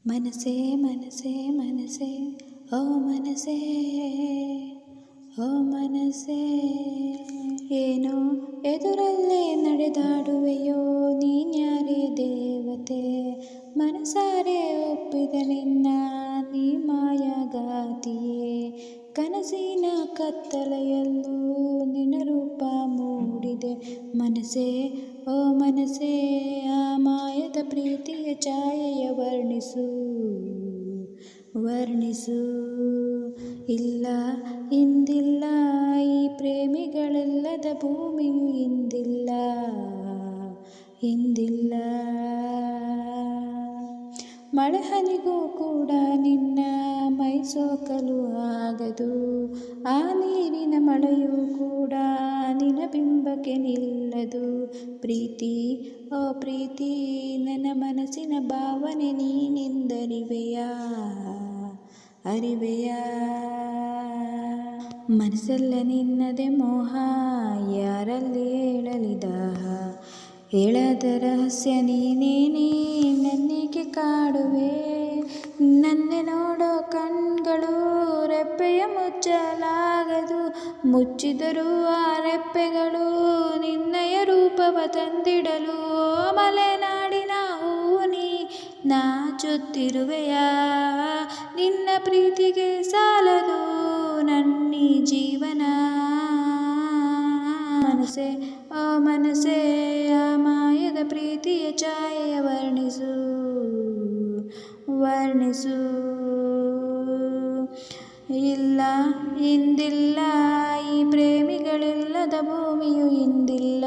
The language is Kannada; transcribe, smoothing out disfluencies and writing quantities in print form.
ಮನಸೇ ಮನಸೇ ಮನಸೇ ಓ ಮನಸೇ ಓ ಮನಸೇ, ಏನೋ ಎದುರಲ್ಲೇ ನಡೆದಾಡುವೆಯೋ ನೀನ್ಯಾರೇ ದೇವತೆ, ಮನಸಾರೆ ಒಪ್ಪಿದ ನಿನ್ನ ನೀ ಮಾಯಗಾತಿಯೇ, ಕನಸಿನ ಕತ್ತಲೆಯಲ್ಲೂ ನಿನ್ನ ರೂಪ ಮೂಡಿದೆ. ಮನಸೇ ಓ ಮನಸೇ, ಆ ಮಾಯದ ಪ್ರೀತಿಯ ಛಾಯೆಯ ವರ್ಣಿಸು ವರ್ಣಿಸು. ಇಲ್ಲ ಇಂದಿಲ್ಲ ಈ ಪ್ರೇಮಿಗಳೆಲ್ಲದ ಭೂಮಿಯು ಇಂದಿಲ್ಲ ಇಂದಿಲ್ಲ. ಮಳೆಹನಿಗೂ ಕೂಡ ನಿನ್ನ ಮೈ ಸೋಕಲು ಆಗದು, ಆ ನೀರಿನ ಮಳೆಯೂ ಕೂಡ ನಿನ್ನ ಬಿಂಬಕ್ಕೆ ನಿಲ್ಲದು. ಪ್ರೀತಿ ಓ ಪ್ರೀತಿ, ನನ್ನ ಮನಸ್ಸಿನ ಭಾವನೆ ನೀನೆಂದರಿವೆಯಾ ಅರಿವೆಯಾ. ಮನಸ್ಸೆಲ್ಲ ನಿನ್ನದೇ ಮೋಹ, ಯಾರಲ್ಲಿ ಹೇಳಲಿ ದಾಹ, ಹೇಳದ ರಹಸ್ಯ ನೀನೇನೇ ನನ್ನೇಕೆ ಕಾಡುವೆ. ನನ್ನೆ ನೋಡೋ ಕಣ್ಗಳು ರೆಪ್ಪೆಯ ಮುಚ್ಚಲಾಗದು, ಮುಚ್ಚಿದರೂ ಆ ರೆಪ್ಪೆಗಳು ನಿನ್ನಯ ರೂಪವ ತಂದಿಡಲು. ಮಲೆನಾಡಿನ ಹೂವು ನೀ ನಾಚುತ್ತಿರುವೆಯಾ, ನಿನ್ನ ಪ್ರೀತಿಗೆ ಸಾಲದು ನನ್ನೀ ಜೀವನ. ಮನಸೇ ಓ ಮನಸೇ, ಆ ಮಾಯದ ಪ್ರೀತಿಯ ಛಾಯೆಯ ವರ್ಣಿಸು ವರ್ಣಿಸು. ಇಲ್ಲ ಇಂದಿಲ್ಲ ಈ ಪ್ರೇಮಿಗಳಿಲ್ಲದ ಭೂಮಿಯು ಇಂದಿಲ್ಲ.